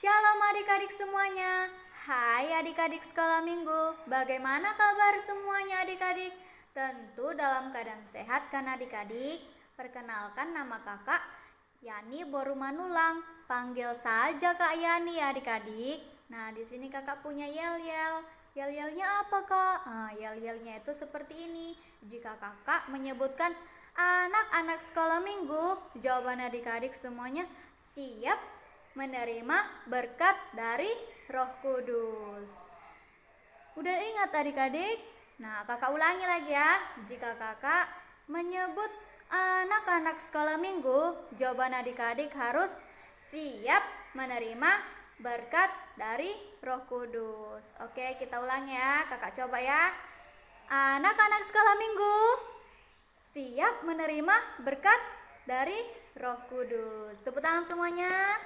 Shalom adik-adik semuanya. Hai adik-adik sekolah minggu. Bagaimana kabar semuanya adik-adik? Tentu dalam keadaan sehat kan adik-adik? Perkenalkan, nama kakak Yani Borumanulang. Panggil saja Kak Yani ya adik-adik. Nah, di sini kakak punya yel-yel. Yel-yelnya apa kak? Yel-yelnya itu seperti ini. Jika kakak menyebutkan anak-anak sekolah minggu, jawaban adik-adik semuanya siap menerima berkat dari Roh Kudus. Udah ingat adik-adik? Nah, kakak ulangi lagi ya. Jika kakak menyebut anak-anak sekolah minggu, jawaban adik-adik harus siap menerima berkat dari Roh Kudus. Oke, kita ulangi ya. Kakak coba ya. Anak-anak sekolah minggu siap menerima berkat dari Roh Kudus. Tepuk tangan semuanya.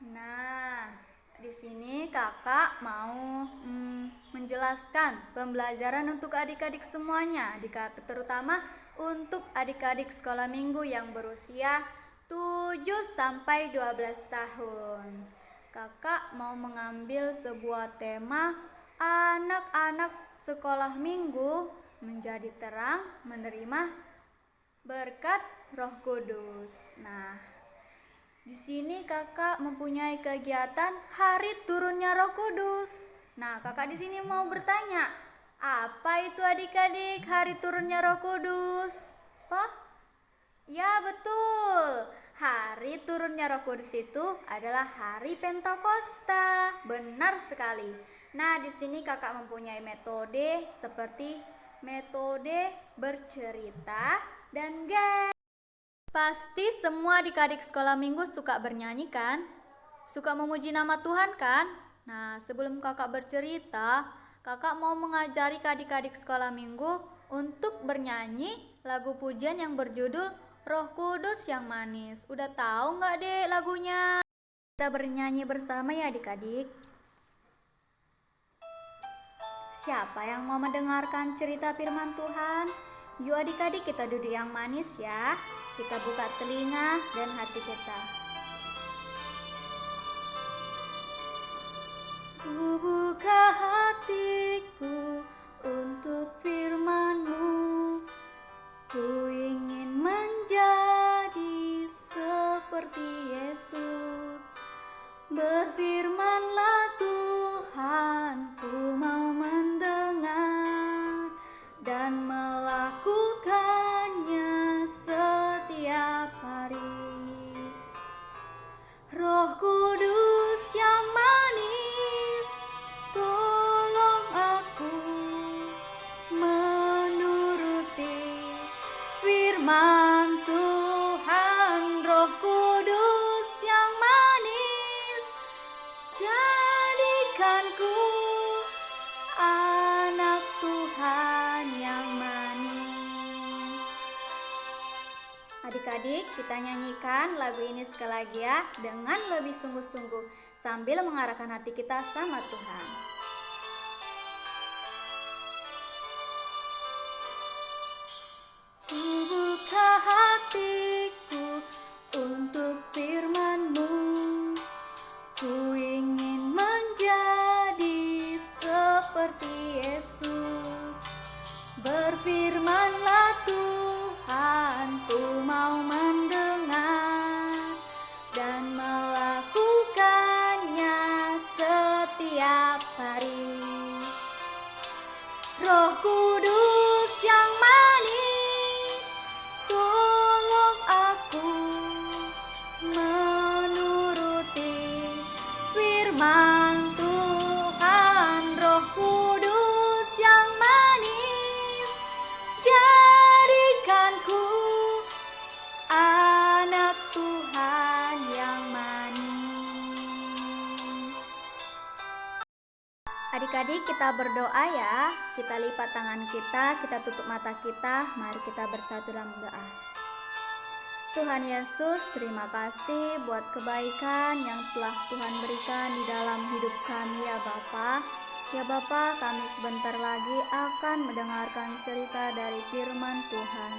Nah, di sini kakak mau menjelaskan pembelajaran untuk adik-adik semuanya, terutama untuk adik-adik sekolah minggu yang berusia 7 sampai 12 tahun. Kakak mau mengambil sebuah tema anak-anak sekolah minggu menjadi terang menerima berkat Roh Kudus. Nah, di sini kakak mempunyai kegiatan hari turunnya Roh Kudus. Nah, kakak di sini mau bertanya, apa itu adik-adik hari turunnya Roh Kudus? Apa? Ya, betul. Hari turunnya Roh Kudus itu adalah hari Pentakosta. Benar sekali. Nah, di sini kakak mempunyai metode seperti metode bercerita dan game. Pasti semua adik-adik sekolah minggu suka bernyanyi kan? Suka memuji nama Tuhan kan? Nah, sebelum kakak bercerita, kakak mau mengajari adik-adik sekolah minggu untuk bernyanyi lagu pujian yang berjudul Roh Kudus yang Manis. Udah tahu nggak dek lagunya? Kita bernyanyi bersama ya adik-adik. Siapa yang mau mendengarkan cerita firman Tuhan? Yuk adik-adik, kita duduk yang manis ya. Kita buka telinga dan hati kita. Ku buka hatiku untuk firman-Mu. Ku ingin menjadi seperti Yesus. Berfirmanlah Tuhan, ku mau mendengar dan melakukannya setiap hari. Roh Kudus yang manis, tolong aku menuruti firman Tuhan. Roh Kudus yang manis, jadikanku anak Tuhan yang manis. Adik-adik, kita nyanyikan lagu ini sekali lagi ya, dengan lebih sungguh-sungguh sambil mengarahkan hati kita sama Tuhan. Ku buka hatiku untuk firman-Mu. Ku ingin menjadi seperti Yesus. Berfirmanlah Tuhan, ku mau mendengar dan melakukannya setiap hari. Roh Kudus yang manis, tolong aku menuruti firman Tuhan. Roh Kudus yang manis, jadikanku anak Tuhan yang manis. Adik-adik, kita berdoa ya. Kita lipat tangan kita tutup mata kita. Mari kita bersatu dalam doa. Tuhan Yesus, terima kasih buat kebaikan yang telah Tuhan berikan di dalam hidup kami ya Bapa. Ya Bapa, kami sebentar lagi akan mendengarkan cerita dari firman Tuhan.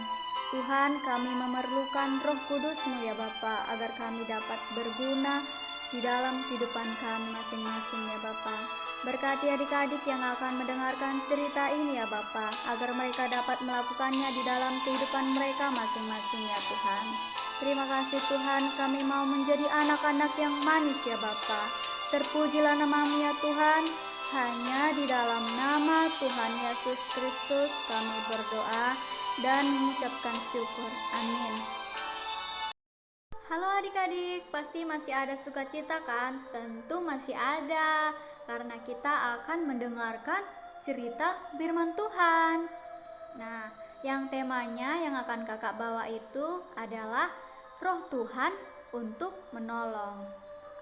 Tuhan, kami memerlukan Roh Kudus-Mu ya Bapa, agar kami dapat berguna di dalam kehidupan kami masing-masing ya Bapa. Berkati adik-adik yang akan mendengarkan cerita ini ya Bapa, agar mereka dapat melakukannya di dalam kehidupan mereka masing-masing ya Tuhan. Terima kasih Tuhan, kami mau menjadi anak-anak yang manis ya Bapa. Terpujilah nama-Mu ya Tuhan. Hanya di dalam nama Tuhan Yesus Kristus kami berdoa dan mengucapkan syukur. Amin. Halo adik-adik, pasti masih ada sukacita kan? Tentu masih ada, karena kita akan mendengarkan cerita firman Tuhan. Nah, yang temanya yang akan kakak bawa itu adalah Roh Tuhan untuk menolong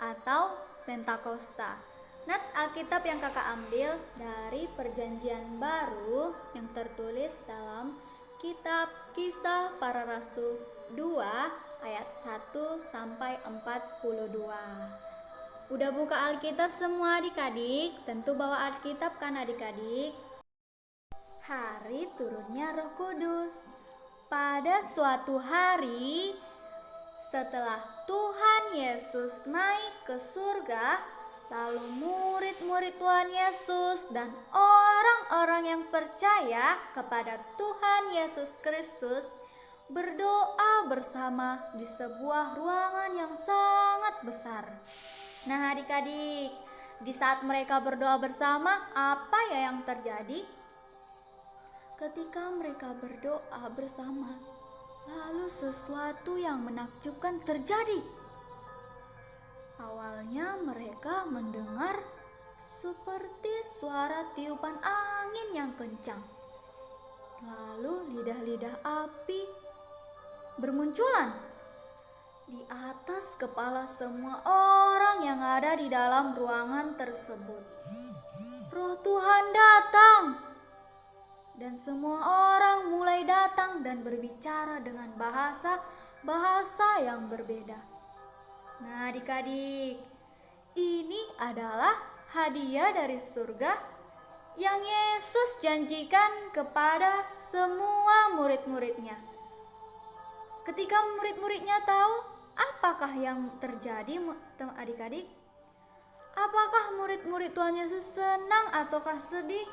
atau Pentakosta. Nats Alkitab yang kakak ambil dari Perjanjian Baru yang tertulis dalam Kitab Kisah Para Rasul 2 ayat 1 sampai 42. Udah buka Alkitab semua adik-adik? Tentu bawa Alkitab kan adik-adik? Hari turunnya Roh Kudus. Pada suatu hari setelah Tuhan Yesus naik ke surga, lalu murid-murid Tuhan Yesus dan orang-orang yang percaya kepada Tuhan Yesus Kristus berdoa bersama di sebuah ruangan yang sangat besar. Nah adik-adik, di saat mereka berdoa bersama, apa ya yang terjadi? Ketika mereka berdoa bersama, lalu sesuatu yang menakjubkan terjadi. Awalnya mereka mendengar seperti suara tiupan angin yang kencang. Lalu lidah-lidah api bermunculan di atas kepala semua orang yang ada di dalam ruangan tersebut. Roh Tuhan datang dan semua orang mulai datang dan berbicara dengan bahasa yang berbeda. Nah adik-adik, ini adalah hadiah dari surga yang Yesus janjikan kepada semua murid-muridnya. Ketika murid-muridnya tahu, apakah yang terjadi adik-adik? Apakah murid-murid Tuhan Yesus senang ataukah sedih?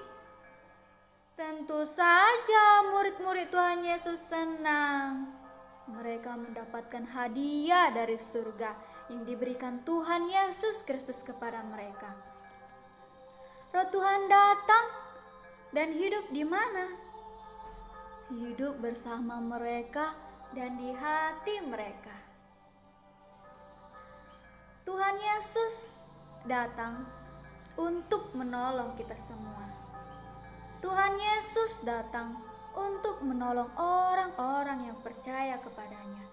Tentu saja murid-murid Tuhan Yesus senang. Mereka mendapatkan hadiah dari surga yang diberikan Tuhan Yesus Kristus kepada mereka. Roh Tuhan datang dan hidup di mana? Hidup bersama mereka dan di hati mereka. Tuhan Yesus datang untuk menolong kita semua. Tuhan Yesus datang untuk menolong orang-orang yang percaya kepadanya.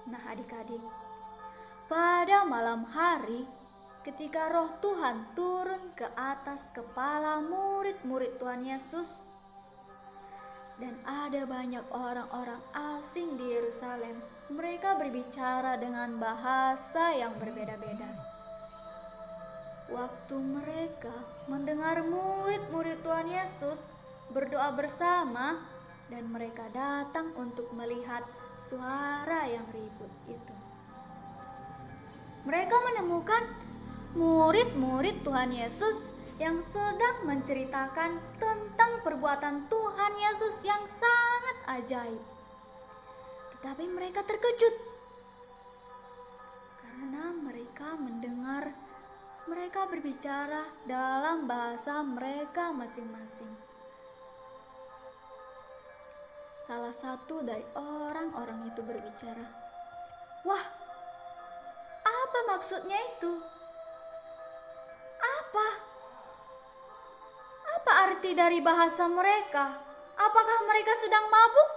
Nah adik-adik, pada malam hari ketika Roh Tuhan turun ke atas kepala murid-murid Tuhan Yesus, dan ada banyak orang-orang asing di Yerusalem, mereka berbicara dengan bahasa yang berbeda-beda. Waktu mereka mendengar murid-murid Tuhan Yesus berdoa bersama, dan mereka datang untuk melihat suara yang ribut itu. Mereka menemukan murid-murid Tuhan Yesus yang sedang menceritakan tentang perbuatan Tuhan Yesus yang sangat ajaib. Tetapi mereka terkejut karena mereka mendengar mereka berbicara dalam bahasa mereka masing-masing. Salah satu dari orang-orang itu berbicara, "Wah, apa maksudnya itu? Apa arti dari bahasa mereka? Apakah mereka sedang mabuk?"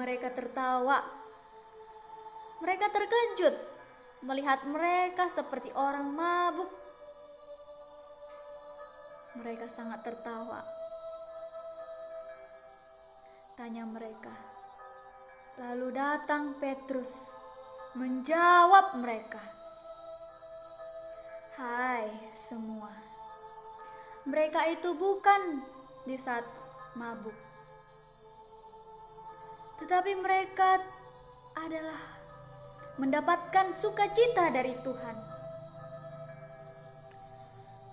Mereka tertawa. Mereka terkejut melihat mereka seperti orang mabuk. Mereka sangat tertawa. Tanya mereka. Lalu datang Petrus menjawab mereka. "Hai semua, mereka itu bukan di saat mabuk, tetapi mereka adalah mendapatkan sukacita dari Tuhan.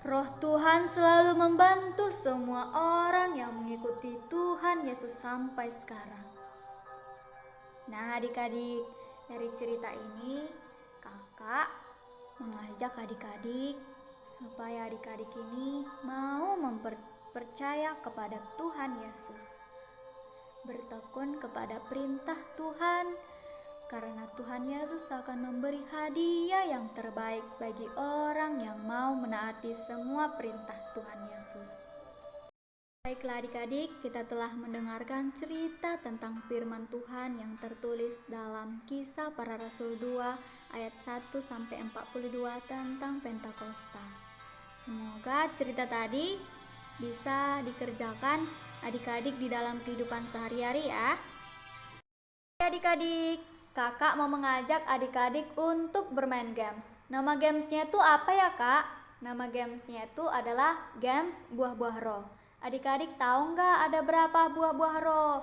Roh Tuhan selalu membantu semua orang yang mengikuti Tuhan Yesus sampai sekarang. Nah, adik-adik, dari cerita ini kakak mengajak adik-adik supaya adik-adik ini mau percaya kepada Tuhan Yesus, bertekun kepada perintah Tuhan, karena Tuhan Yesus akan memberi hadiah yang terbaik bagi orang yang mau menaati semua perintah Tuhan Yesus. Baiklah adik-adik, kita telah mendengarkan cerita tentang firman Tuhan yang tertulis dalam Kisah Para Rasul 2 ayat 1-42 tentang Pentakosta. Semoga cerita tadi bisa dikerjakan adik-adik di dalam kehidupan sehari-hari ya. Adik-adik, kakak mau mengajak adik-adik untuk bermain games. Nama gamesnya itu apa ya kak? Nama gamesnya itu adalah games buah-buah roh. Adik-adik tahu nggak ada berapa buah-buah roh?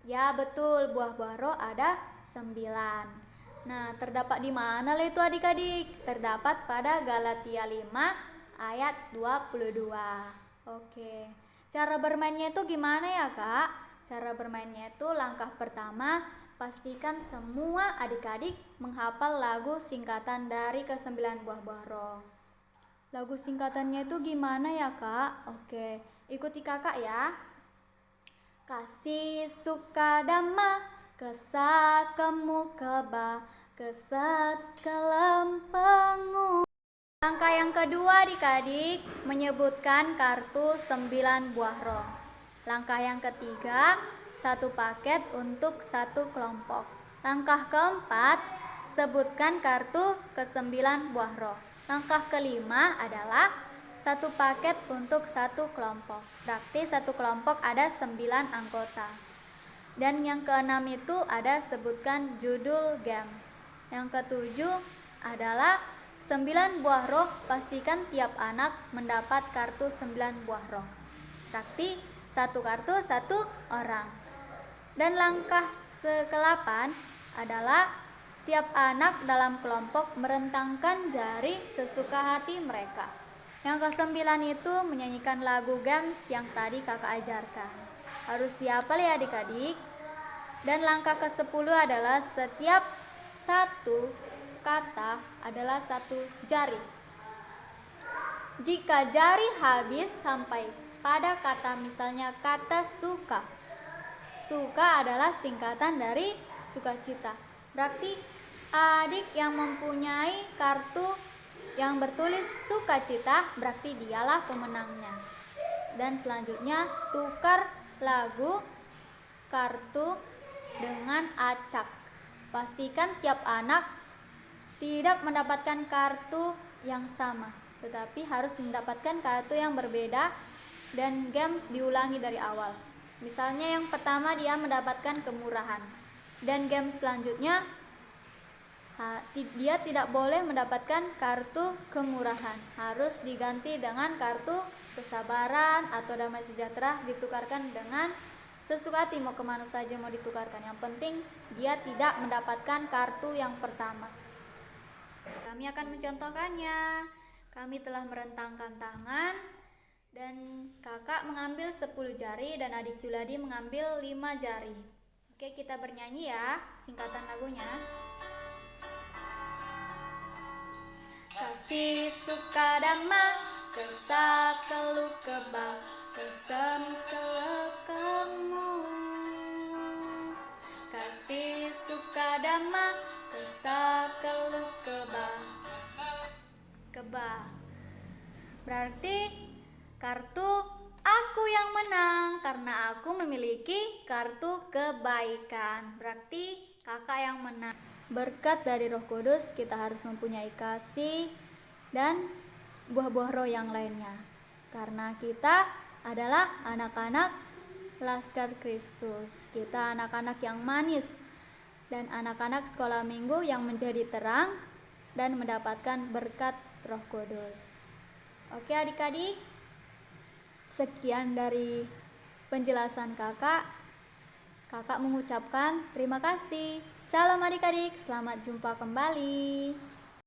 Ya betul, buah-buah roh ada 9. Nah, terdapat di mana lah itu adik-adik? Terdapat pada Galatia 5 ayat 22. Oke, cara bermainnya itu gimana ya kak? Cara bermainnya itu langkah pertama, pastikan semua adik-adik menghafal lagu singkatan dari ke-9 buah-buah roh. Lagu singkatannya itu gimana ya kak? Oke, ikuti kakak ya. Kasih suka dhamma, kesakemu keba, keset kelempengu. Langkah yang kedua adik-adik menyebutkan kartu 9 buah roh. Langkah yang ketiga, 1 paket untuk 1 kelompok. Langkah keempat, sebutkan kartu ke-9 buah roh. Langkah kelima adalah 1 paket untuk 1 kelompok. Berarti 1 kelompok ada 9 anggota. Dan yang keenam itu ada sebutkan judul games. Yang ketujuh adalah 9 buah roh, pastikan tiap anak mendapat kartu 9 buah roh. Berarti 1 kartu 1 orang. Dan langkah ke-8 adalah tiap anak dalam kelompok merentangkan jari sesuka hati mereka. Yang ke-9 itu menyanyikan lagu games yang tadi kakak ajarkan. Harus dihafal ya adik-adik. Dan langkah ke-10 adalah setiap 1 kata adalah 1 jari. Jika jari habis sampai pada kata misalnya kata suka. Suka adalah singkatan dari sukacita. Berarti adik yang mempunyai kartu yang bertulis sukacita berarti dialah pemenangnya. Dan selanjutnya tukar lagu kartu dengan acak. Pastikan tiap anak tidak mendapatkan kartu yang sama, tetapi harus mendapatkan kartu yang berbeda dan games diulangi dari awal. Misalnya yang pertama dia mendapatkan kemurahan, dan game selanjutnya dia tidak boleh mendapatkan kartu kemurahan, harus diganti dengan kartu kesabaran atau damai sejahtera, ditukarkan dengan sesuka hati mau kemana saja mau ditukarkan. Yang penting dia tidak mendapatkan kartu yang pertama. Kami akan mencontohkannya. Kami telah merentangkan tangan dan kakak mengambil 10 jari dan adik Juladi mengambil 5 jari. Oke, kita bernyanyi ya singkatan lagunya. Kasih suka dhamma, kesa kelu keba, kesem kelekemu. Kasih suka dhamma, kesa kelu keba, keba. Berarti kartu aku yang menang karena aku memiliki kartu kebaikan. Berarti kakak yang menang. Berkat dari Roh Kudus kita harus mempunyai kasih dan buah-buah roh yang lainnya. Karena kita adalah anak-anak Laskar Kristus. Kita anak-anak yang manis dan anak-anak sekolah minggu yang menjadi terang dan mendapatkan berkat Roh Kudus. Oke adik-adik, sekian dari penjelasan kakak. Kakak mengucapkan terima kasih. Salam adik-adik, selamat jumpa kembali.